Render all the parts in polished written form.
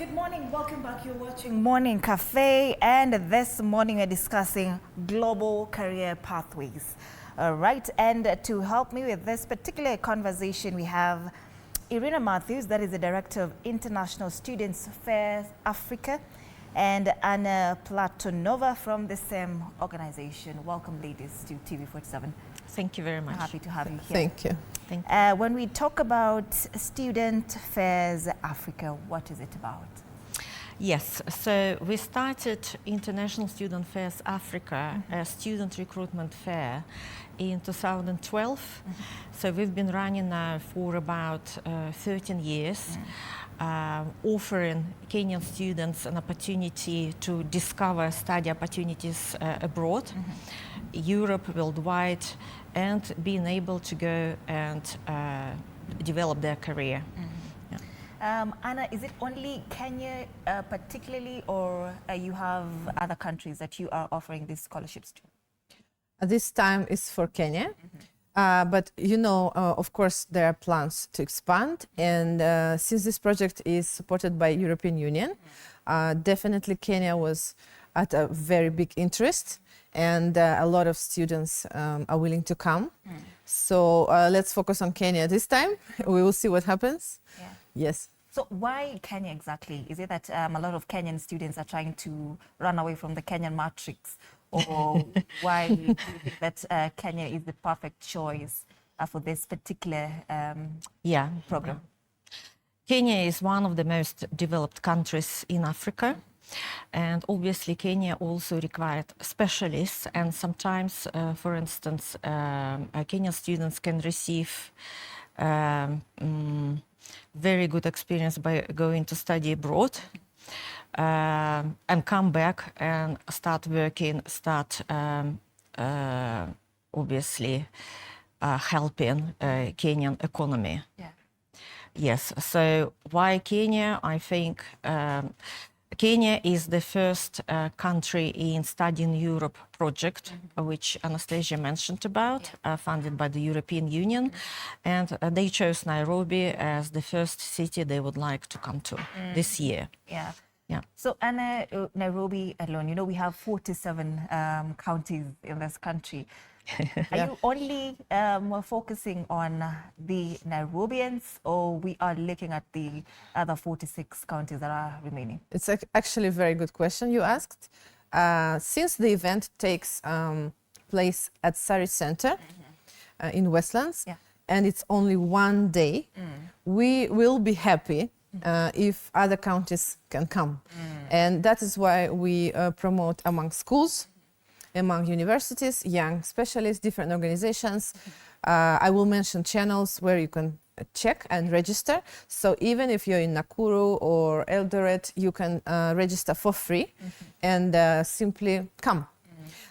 Good morning, welcome back. You're watching Morning Cafe, and this morning we're discussing global career pathways. All right, and to help me with this particular conversation, we have Irina Matthews, that is the Director of International Students Affairs Africa, and Anna Platonova from the same organization. Welcome, ladies, to TV47. Thank you very much. I'm happy to have you here. Thank you. Thank you. When we talk about Student Affairs Africa, what is it about? Yes, so we started International Student Affairs Africa, a student recruitment fair, in 2012. So we've been running now for about 13 years, offering Kenyan students an opportunity to discover study opportunities abroad, Europe, worldwide, and being able to go and develop their career. Anna, is it only Kenya particularly, or you have other countries that you are offering these scholarships to? This time is for Kenya, but you know, of course, there are plans to expand, and since this project is supported by European Union, definitely Kenya was at a very big interest, and a lot of students are willing to come. So let's focus on Kenya this time. We will see what happens. Yeah. Yes. So why Kenya exactly? Is it that a lot of Kenyan students are trying to run away from the Kenyan matrix? Or why do you think that Kenya is the perfect choice for this particular program? Kenya is one of the most developed countries in Africa. And obviously, Kenya also required specialists. And sometimes, for instance, Kenyan students can receive very good experience by going to study abroad and come back and start working, obviously helping Kenyan economy. Yeah. Yes, so why Kenya? I think Kenya is the first country in Study in Europe project, which Anastasia mentioned about, funded by the European Union. And they chose Nairobi as the first city they would like to come to this year. Yeah. Yeah. So, Anna, Nairobi alone, you know, we have 47 counties in this country. Are you only focusing on the Nairobians, or we are looking at the other 46 counties that are remaining? It's actually a very good question you asked. Since the event takes place at Sari Center in Westlands, and it's only one day, we will be happy if other counties can come. And that is why we promote among schools, among universities, young specialists, different organizations. I will mention channels where you can check and register. So even if you're in Nakuru or Eldoret, you can register for free and simply come.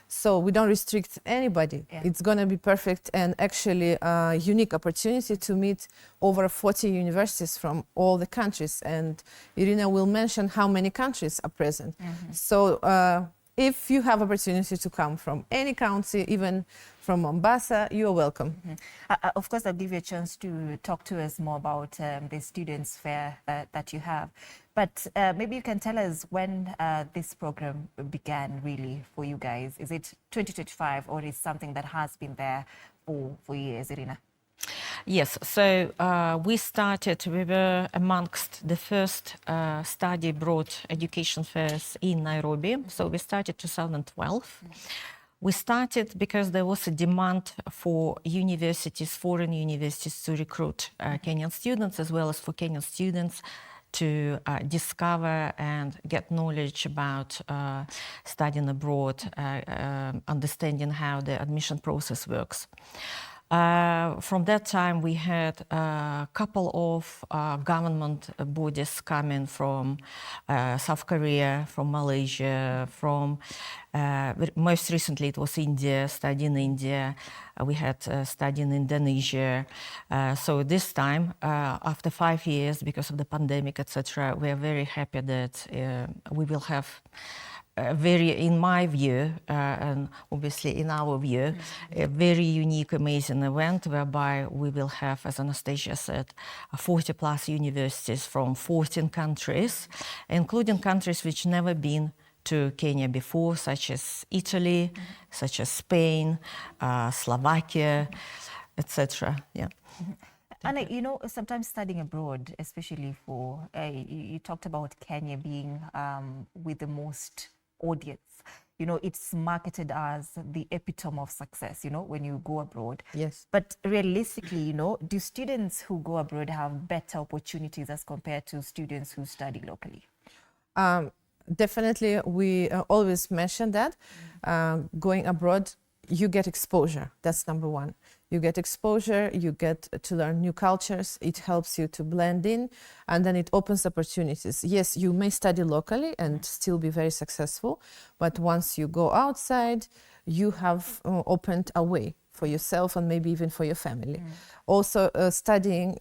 So we don't restrict anybody. It's going to be perfect and actually a unique opportunity to meet over 40 universities from all the countries. And Irina will mention how many countries are present. So if you have opportunity to come from any county, even from Mombasa, you are welcome. Of course, I'll give you a chance to talk to us more about the Students' Fair that you have. But maybe you can tell us when this program began, really, for you guys. Is it 2025, or is something that has been there for years, Irina? Yes, so we were amongst the first study abroad education fairs in Nairobi. So we started 2012. We started because there was a demand for universities, foreign universities, to recruit Kenyan students, as well as for Kenyan students to discover and get knowledge about studying abroad, understanding how the admission process works. From that time, we had a couple of government bodies coming from South Korea, from Malaysia, from most recently it was India, study in India. We had study in Indonesia. So this time, after 5 years, because of the pandemic, etc., we are very happy that we will have in my view, and obviously in our view, a very unique, amazing event whereby we will have, as Anastasia said, 40 plus universities from 14 countries, including countries which never been to Kenya before, such as Italy, such as Spain, Slovakia, etc. Yeah. Anna, you know, sometimes studying abroad, especially for, you talked about Kenya being with the most audience. You know, it's marketed as the epitome of success, you know, when you go abroad. Yes. But realistically, you know, do students who go abroad have better opportunities as compared to students who study locally? Definitely, we always mention that going abroad, you get exposure. That's number one. You get exposure, you get to learn new cultures, it helps you to blend in, and then it opens opportunities. Yes, you may study locally and still be very successful, but once you go outside, you have opened a way for yourself and maybe even for your family. Also, studying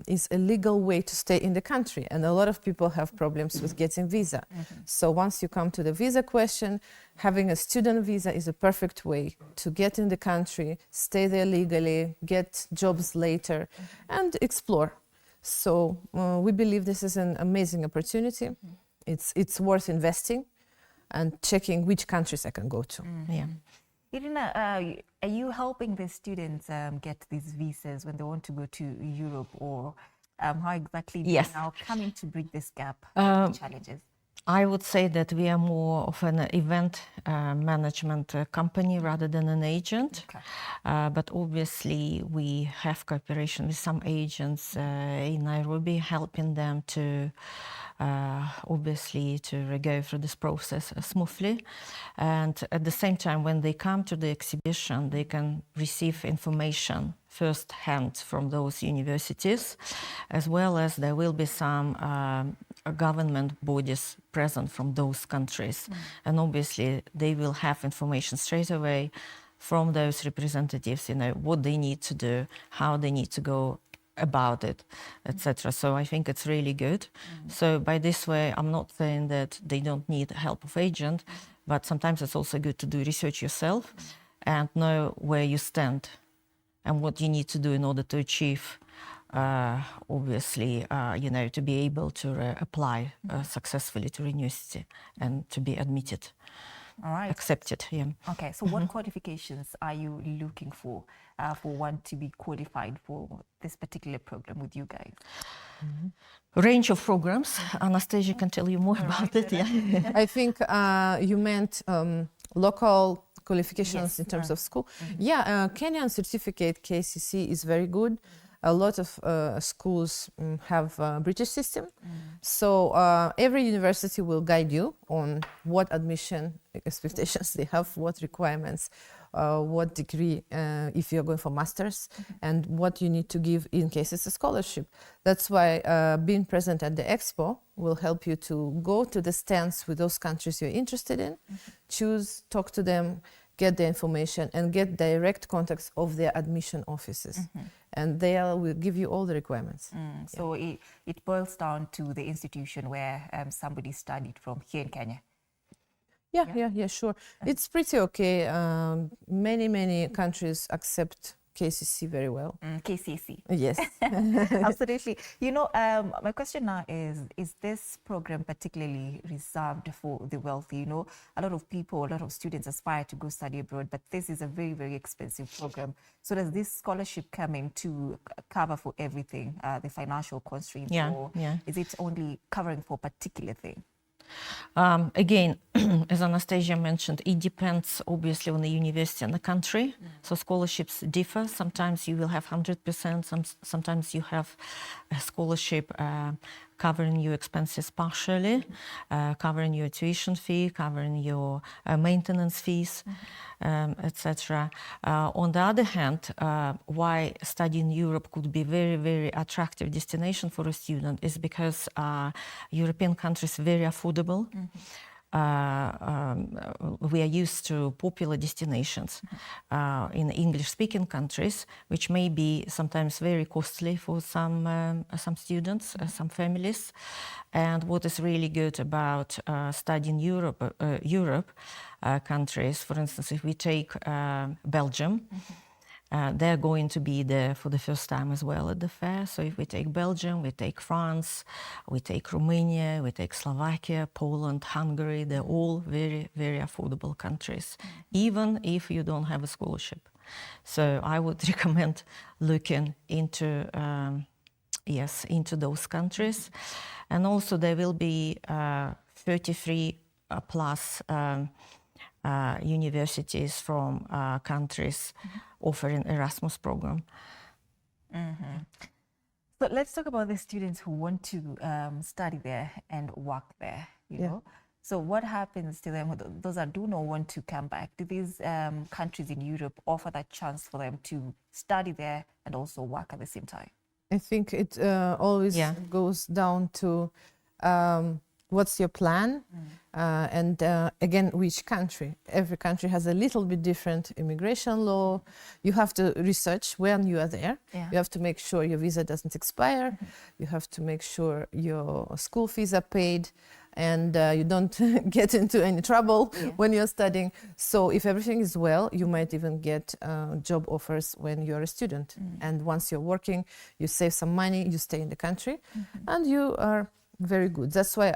is a legal way to stay in the country, and a lot of people have problems with getting visa. So once you come to the visa question, having a student visa is a perfect way to get in the country, stay there legally, get jobs later, and explore. So we believe this is an amazing opportunity. It's worth investing and checking which countries I can go to. Yeah. Irina, are you helping the students get these visas when they want to go to Europe, or how exactly do you now coming to bridge this gap, challenges? I would say that we are more of an event management company rather than an agent. Okay. But obviously we have cooperation with some agents in Nairobi, helping them to obviously to go through this process smoothly. And at the same time, when they come to the exhibition, they can receive information firsthand from those universities, as well as there will be some government bodies present from those countries. And obviously they will have information straight away from those representatives, you know, what they need to do, how they need to go about it, etc. So I think it's really good. So by this way, I'm not saying that they don't need the help of agent, but sometimes it's also good to do research yourself and know where you stand and what you need to do in order to achieve, obviously, you know, to be able to apply successfully to university and to be admitted. All right. Accepted, yeah. Okay, so what qualifications are you looking for one to be qualified for this particular program with you guys? Range of programs. Anastasia can tell you more about it. Yeah. I think you meant local qualifications in terms of school. Yeah, Kenyan certificate KCC is very good. A lot of schools have a British system. So every university will guide you on what admission expectations they have, what requirements, what degree, if you're going for masters, and what you need to give in case it's a scholarship. That's why being present at the expo will help you to go to the stands with those countries you're interested in, choose, talk to them, get the information, and get direct contacts of their admission offices. And they will give you all the requirements. So it boils down to the institution where somebody studied from here in Kenya. Yeah, sure. It's pretty okay. Many countries accept KCC very well. KCC. Yes. Absolutely. You know, my question now is this program particularly reserved for the wealthy? You know, a lot of people, a lot of students aspire to go study abroad, but this is a very, very expensive program. So does this scholarship come in to cover for everything, the financial constraints, or is it only covering for a particular thing? Again, as Anastasia mentioned, it depends obviously on the university and the country. So scholarships differ. Sometimes you will have 100%, sometimes you have a scholarship covering your expenses partially, covering your tuition fee, covering your maintenance fees, etc. On the other hand, why studying in Europe could be very, very attractive destination for a student is because European countries are very affordable. We are used to popular destinations in English-speaking countries, which may be sometimes very costly for some students, some families. And what is really good about studying Europe countries, for instance, if we take Belgium, they're going to be there for the first time as well at the fair. So if we take Belgium, we take France, we take Romania, we take Slovakia, Poland, Hungary, they're all very, very affordable countries, even if you don't have a scholarship. So I would recommend looking into, into those countries. And also there will be 33 plus universities from countries offering Erasmus program. So let's talk about the students who want to study there and work there, you know. So what happens to them, those that do not want to come back? Do these countries in Europe offer that chance for them to study there and also work at the same time? I think it always goes down to what's your plan and again, which country. Every country has a little bit different immigration law. You have to research when you are there. You have to make sure your visa doesn't expire. You have to make sure your school fees are paid and you don't get into any trouble when you're studying. So if everything is well, you might even get job offers when you're a student. And once you're working, you save some money, you stay in the country, and you are very good. That's why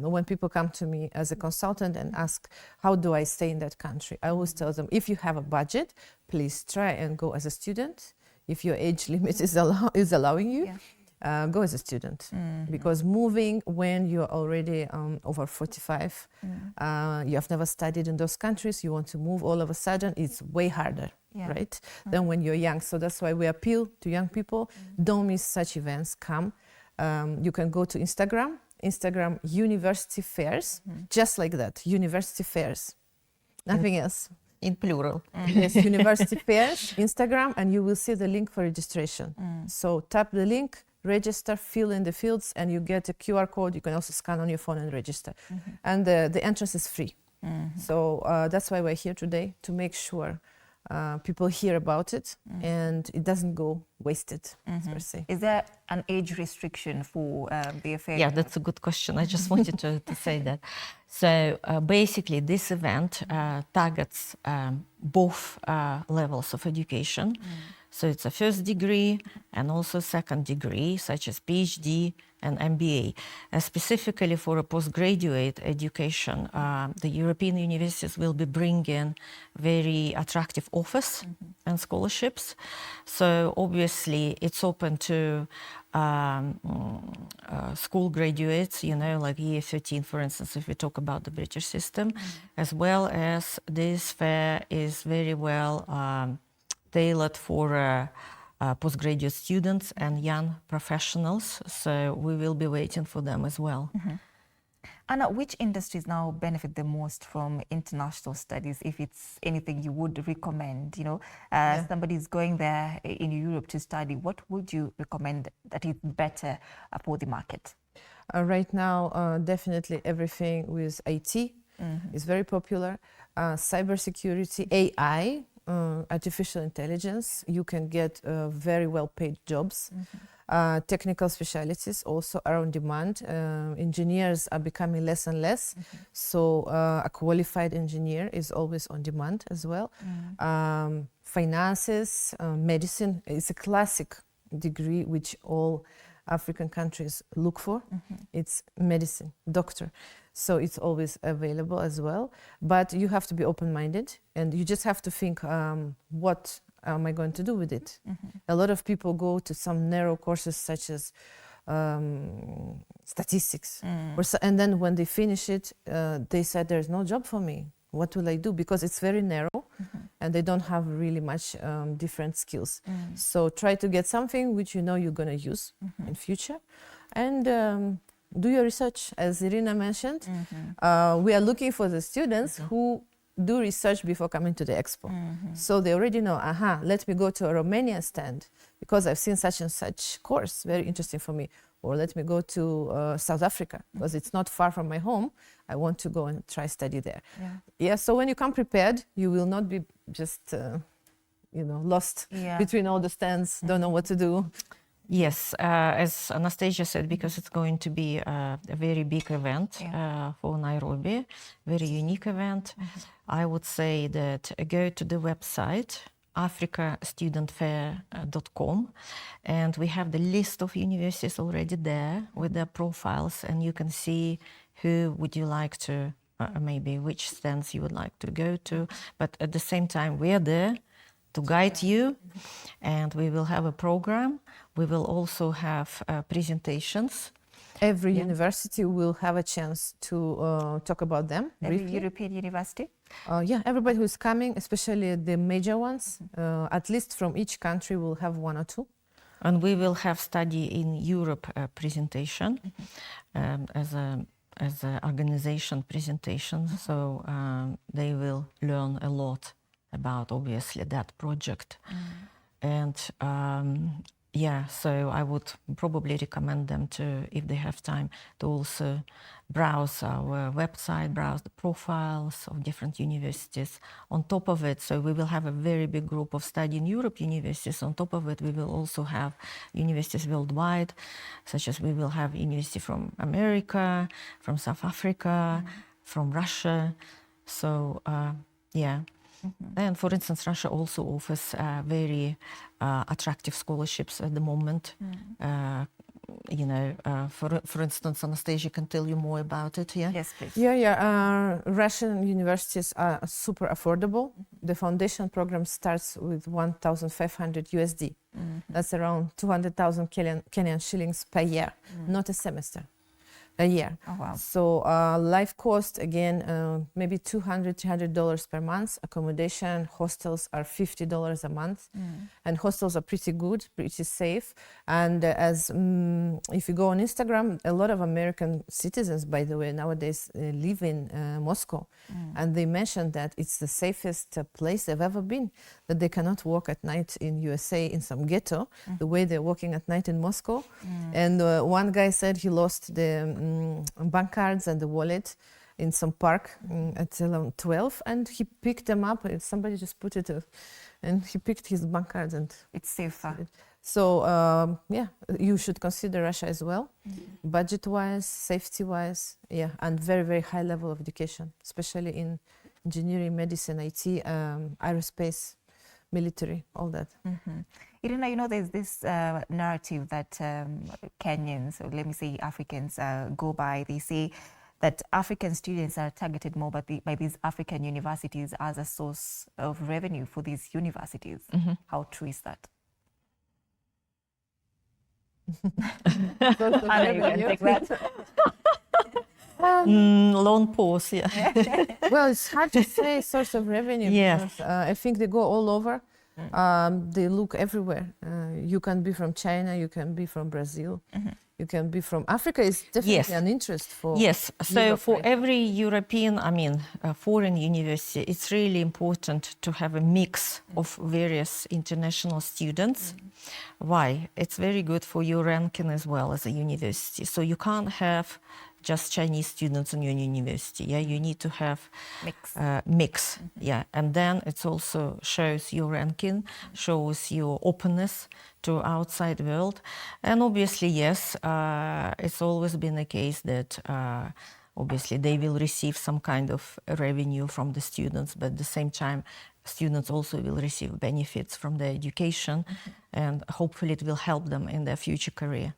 when people come to me as a consultant and ask, how do I stay in that country? I always tell them, if you have a budget, please try and go as a student. If your age limit is allowing you, go as a student. Because moving when you're already over 45, you have never studied in those countries, you want to move all of a sudden, it's way harder, right? Than when you're young. So that's why we appeal to young people, don't miss such events, come. You can go to Instagram university fairs, just like that, university fairs, nothing else. In plural. Yes, university fairs, Instagram, and you will see the link for registration. So tap the link, register, fill in the fields, and you get a QR code. You can also scan on your phone and register. And the entrance is free. So that's why we're here today, to make sure people hear about it and it doesn't go wasted, per se. Is there an age restriction for the affair? Yeah, that's a good question. I just wanted to say that. So basically this event targets both levels of education. So it's a first degree and also second degree, such as PhD and MBA. Specifically for a postgraduate education, the European universities will be bringing very attractive offers and scholarships. So obviously it's open to school graduates, you know, like year 13, for instance, if we talk about the British system, as well as this fair is very well tailored for postgraduate students and young professionals, so we will be waiting for them as well. Anna, which industries now benefit the most from international studies, if it's anything you would recommend? You know, somebody is going there in Europe to study, what would you recommend that is better for the market? Right now, definitely everything with IT is very popular. Cybersecurity, AI, artificial intelligence, you can get very well-paid jobs. Technical specialties also are on demand. Engineers are becoming less and less, so a qualified engineer is always on demand as well. Finances, medicine is a classic degree which all African countries look for. It's medicine, doctor. So it's always available as well. But you have to be open-minded and you just have to think, what am I going to do with it? A lot of people go to some narrow courses such as statistics. And then when they finish it, they said, there's no job for me. What will I do? Because it's very narrow and they don't have really much different skills. So try to get something which you know you're going to use in future. And do your research, as Irina mentioned. We are looking for the students who do research before coming to the expo. So they already know, let me go to a Romanian stand because I've seen such and such course, very interesting for me. Or let me go to South Africa because it's not far from my home. I want to go and try study there. So when you come prepared, you will not be just, lost between all the stands, don't know what to do. Yes, as Anastasia said, because it's going to be a very big event for Nairobi, very unique event, I would say that go to the website africastudentfair.com, and we have the list of universities already there with their profiles, and you can see who would you like to, maybe which stands you would like to go to, but at the same time we are there to guide you, and we will have a program. We will also have presentations. Every university will have a chance to talk about them. Every briefly. European university? Yeah, everybody who's coming, especially the major ones, at least from each country, will have one or two. And we will have study in Europe presentation as a organization presentation. So they will learn a lot about obviously that project. And yeah, so I would probably recommend them to, if they have time, to also browse our website, browse the profiles of different universities. On top of it, so we will have a very big group of study in Europe universities. On top of it, we will also have universities worldwide, such as we will have university from America, from South Africa, from Russia. So yeah. And for instance, Russia also offers very attractive scholarships at the moment. You know, for instance, Anastasia can tell you more about it. Yeah. Yes, please. Yeah. Russian universities are super affordable. The foundation program starts with 1,500 USD. That's around 200,000 Kenyan shillings per year, not a semester. A year. Oh, wow. So life cost, again, maybe $200, $300 per month. Accommodation, hostels are $50 a month. And hostels are pretty good, pretty safe. And as if you go on Instagram, a lot of American citizens, by the way, nowadays live in Moscow. And they mentioned that it's the safest place they've ever been, that they cannot walk at night in USA in some ghetto, the way they're walking at night in Moscow. And one guy said he lost the bank cards and the wallet in some park at around 12, and he picked them up. Somebody just put it, and he picked his bank cards, and it's safer. So yeah, you should consider Russia as well, budget-wise, safety-wise, yeah, and very, very high level of education, especially in engineering, medicine, IT, aerospace, military, all that. Irina, you know, there's this narrative that Kenyans, or let me say Africans, go by. They say that African students are targeted more by these African universities as a source of revenue for these universities. How true is that? Anna, you can take that. Long pause, yeah. Well, it's hard to say source of revenue. Yeah. Because, I think they go all over. They look everywhere. You can be from China, you can be from Brazil, you can be from Africa. Is definitely an interest for. Yes, so Europe, for right? every European, foreign university, it's really important to have a mix of various international students. Why? It's very good for your ranking as well as a university. So you can't have just Chinese students in your university. Yeah, you need to have mix. Yeah, and then it also shows your ranking, shows your openness to outside world, and obviously, yes, it's always been the case that obviously they will receive some kind of revenue from the students, but at the same time, students also will receive benefits from their education, and hopefully it will help them in their future career.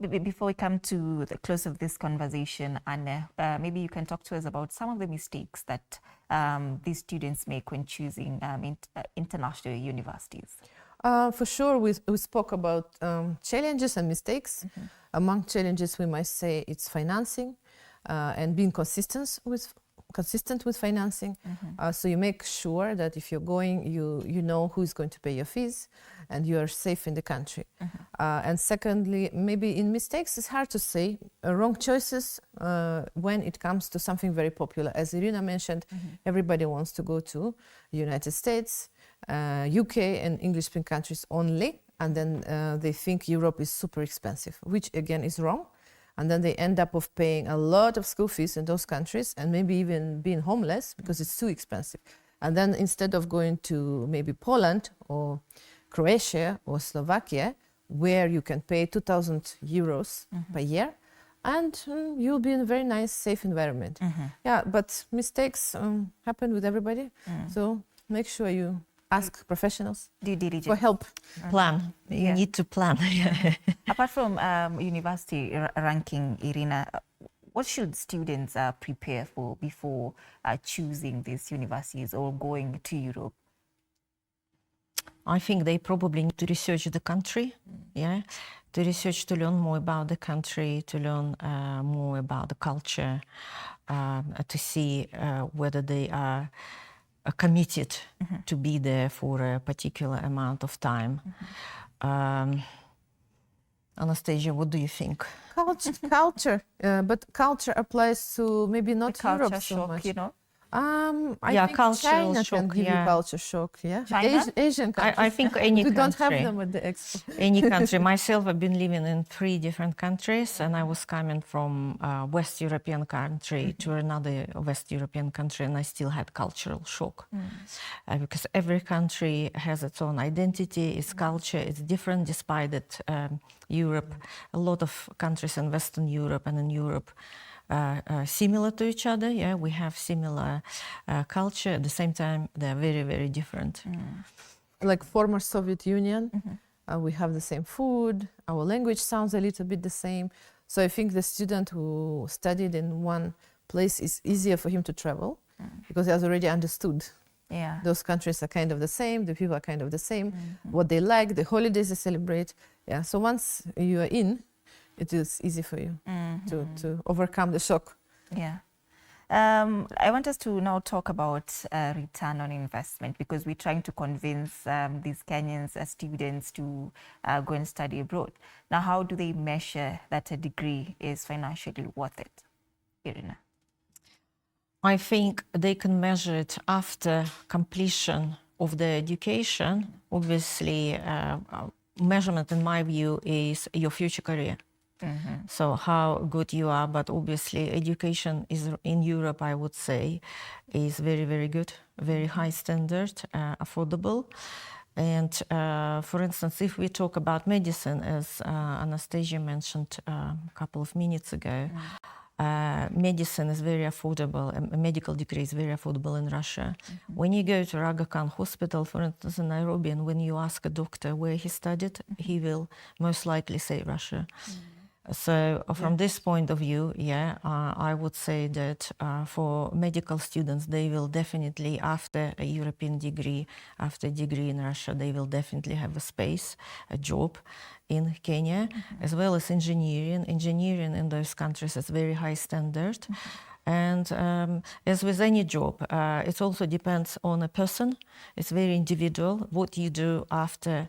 Before we come to the close of this conversation, Anna, maybe you can talk to us about some of the mistakes that these students make when choosing international universities. For sure, we spoke about challenges and mistakes. Among challenges, we might say it's financing and being consistent with financing. So you make sure that if you're going, you know who's going to pay your fees, and you are safe in the country. And secondly, maybe in mistakes, it's hard to say. Wrong choices when it comes to something very popular. As Irina mentioned, everybody wants to go to United States, UK and English-speaking countries only, and then they think Europe is super expensive, which again is wrong. And then they end up of paying a lot of school fees in those countries, and maybe even being homeless because it's too expensive. And then instead of going to maybe Poland or Croatia or Slovakia, where you can pay 2,000 euros per year, and you'll be in a very nice, safe environment. Yeah, but mistakes happen with everybody, so make sure you ask professionals Due diligence. for help. Plan. You need to plan. Apart from university ranking, Irina, what should students prepare for before choosing these universities or going to Europe? I think they probably need to research the country, to research, to learn more about the country, to learn more about the culture, to see whether they are committed to be there for a particular amount of time. Anastasia, what do you think? Culture, but culture applies to maybe not The culture Europe so shock, much. you know? I Yeah, think cultural China shock, can give you culture shock, yeah. China? Asian countries. I think any we don't have country. them at the expo. Any country. Myself, I've been living in 3 different countries, and I was coming from a West European country to another West European country, and I still had cultural shock. Because every country has its own identity, its culture, it's different, despite that Europe, a lot of countries in Western Europe and in Europe similar to each other. Yeah, we have similar culture. At the same time, they're very, very different. Like former Soviet Union, we have the same food, our language sounds a little bit the same. So I think the student who studied in one place is easier for him to travel because he has already understood. Yeah. Those countries are kind of the same, the people are kind of the same, what they like, the holidays they celebrate. Yeah, so once you are in, it is easy for you to overcome the shock. Yeah. I want us to now talk about return on investment, because we're trying to convince these Kenyans students to go and study abroad. Now, how do they measure that a degree is financially worth it? Irina. I think they can measure it after completion of the education. Obviously, measurement, in my view, is your future career. So how good you are, but obviously education is in Europe, I would say, is very, very good, very high standard, affordable. And for instance, if we talk about medicine, as Anastasia mentioned a couple of minutes ago, medicine is very affordable, a medical degree is very affordable in Russia. When you go to Aga Khan Hospital, for instance, in Nairobi, and when you ask a doctor where he studied, he will most likely say Russia. So from this point of view, I would say that for medical students, they will definitely, after a European degree, after a degree in Russia, they will definitely have a space, a job in Kenya, as well as engineering. Engineering in those countries is very high standard. And as with any job, it also depends on a person. It's very individual, what you do after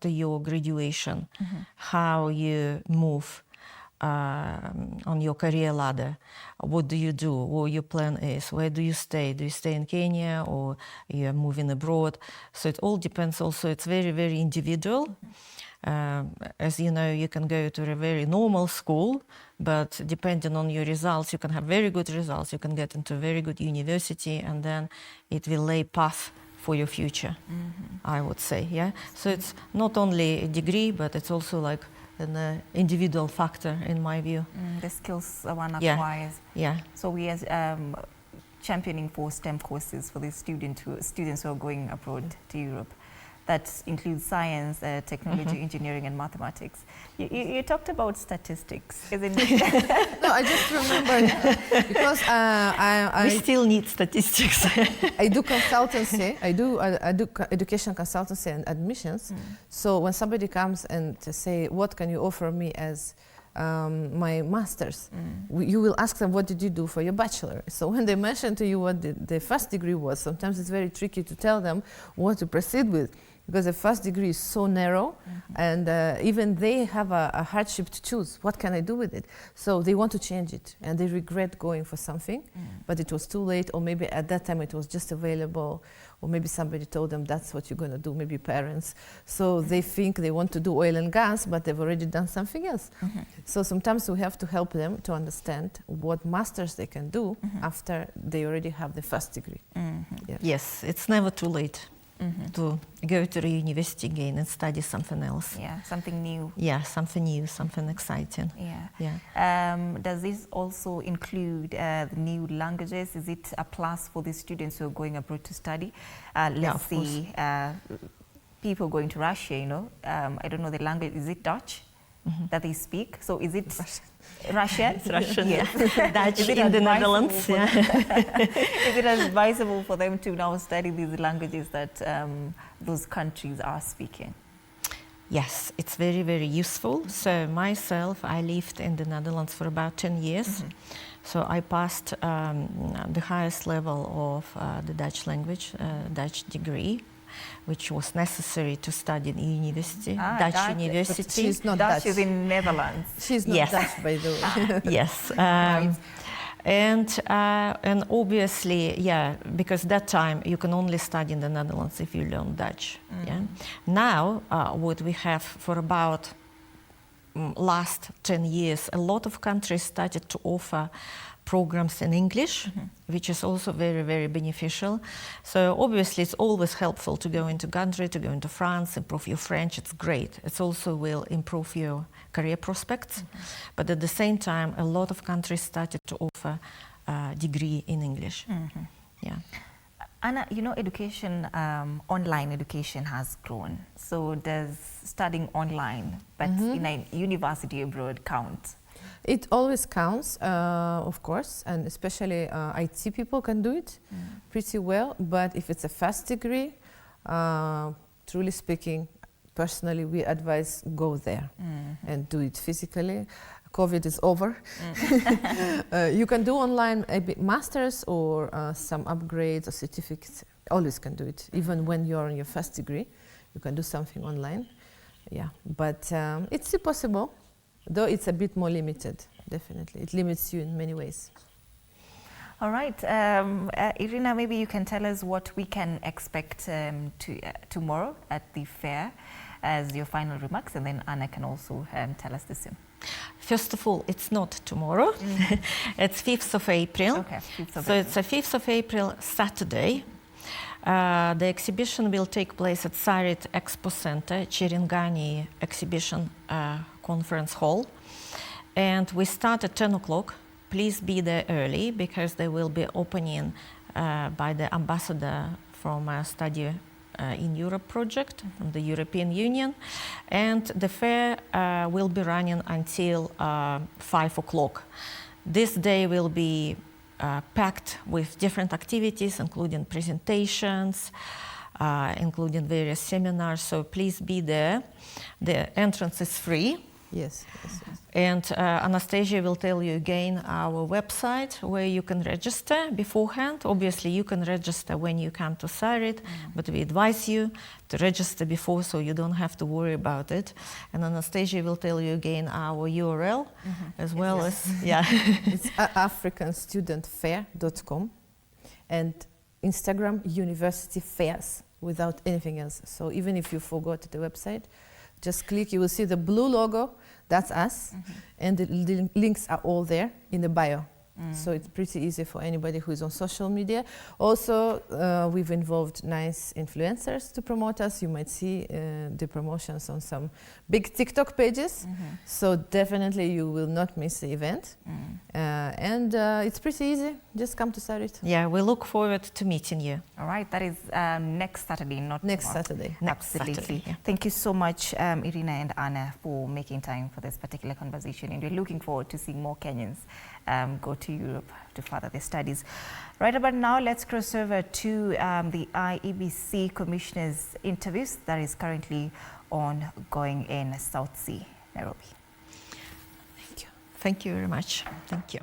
your graduation, how you move on your career ladder, what do you do, what your plan is, where do you stay? Do you stay in Kenya or you're moving abroad? So it all depends also, it's very, very individual. As you know, you can go to a very normal school, but depending on your results, you can have very good results, you can get into a very good university, and then it will lay path for your future, I would say, So it's not only a degree, but it's also like an individual factor, in my view. The skills one acquires. Yeah. So we are championing for STEM courses for the students who are going abroad to Europe. That includes science, technology, engineering, and mathematics. You talked about statistics, isn't it? No, I just remember because we still need statistics. I do consultancy. I do education consultancy and admissions. So when somebody comes and say, "What can you offer me as my master's?" You will ask them, "What did you do for your bachelor?" So when they mention to you what the first degree was, sometimes it's very tricky to tell them what to proceed with, because the first degree is so narrow, and even they have a hardship to choose. What can I do with it? So they want to change it, and they regret going for something, but it was too late, or maybe at that time it was just available, or maybe somebody told them that's what you're going to do, maybe parents. So they think they want to do oil and gas, but they've already done something else. So sometimes we have to help them to understand what masters they can do after they already have the first degree. Yes, it's never too late. to go to the university again and study something else. Yeah, something new. Yeah, something new, something exciting. Yeah. Does this also include the new languages? Is it a plus for the students who are going abroad to study? Let's see, people going to Russia, you know, I don't know the language, is it Dutch that they speak? So is it Russian? It's Russian, yes. Dutch in the Netherlands. Yeah. Is it advisable for them to now study these languages that those countries are speaking? Yes, it's very, very useful. So myself, I lived in the Netherlands for about 10 years. So I passed the highest level of the Dutch language, Dutch degree, which was necessary to study in university, Dutch university. But she's not Dutch Dutch. is in Netherlands. She's not Dutch, by the way. Yes. Right. And obviously, yeah, because that time you can only study in the Netherlands if you learn Dutch. Yeah. Now, what we have for about last 10 years, a lot of countries started to offer programs in English, which is also very, very beneficial. So obviously it's always helpful to go into country, to go into France, improve your French, it's great. It also will improve your career prospects. But at the same time, a lot of countries started to offer a degree in English. Yeah. Anna, you know, education, online education has grown. So does studying online, but in a university abroad, count? It always counts, of course, and especially IT people can do it pretty well. But if it's a fast degree, truly speaking, personally, we advise go there and do it physically. COVID is over. You can do online a masters or some upgrades or certificates. Always can do it, even when you're on your first degree. You can do something online. Yeah, but it's still possible. Though it's a bit more limited, definitely. It limits you in many ways. All right. Irina, maybe you can tell us what we can expect tomorrow at the fair as your final remarks, and then Anna can also tell us the same. First of all, it's not tomorrow. It's 5th of April. Okay, 5th of so April. it's a 5th of April, Saturday. The exhibition will take place at Sarit Expo Center, Cherengani Exhibition Conference Hall. And we start at 10 o'clock. Please be there early because they will be opening by the ambassador from a Study in Europe project from the European Union. And the fair will be running until 5 o'clock. This day will be packed with different activities, including presentations, including various seminars. So please be there. The entrance is free. Yes, yes, yes. And Anastasia will tell you again our website where you can register beforehand. Obviously, you can register when you come to Sarit, but we advise you to register before so you don't have to worry about it. And Anastasia will tell you again our URL as well as, yeah. It's africanstudentfair.com and Instagram University Fairs without anything else. So even if you forgot the website, just click, you will see the blue logo, that's us, and the links are all there in the bio. So it's pretty easy for anybody who is on social media. Also, we've involved nice influencers to promote us. You might see the promotions on some big TikTok pages. So definitely you will not miss the event. And it's pretty easy. Just come to Sarit. Yeah, we look forward to meeting you. All right, that is next Saturday, not Next tomorrow. Saturday. Absolutely. Saturday, yeah. Thank you so much, Irina and Anna, for making time for this particular conversation. And we're looking forward to seeing more Kenyans go to Europe to further their studies. Right about now, let's cross over to the IEBC Commissioner's interviews that is currently ongoing in South Sea, Nairobi. Thank you very much. Thank you.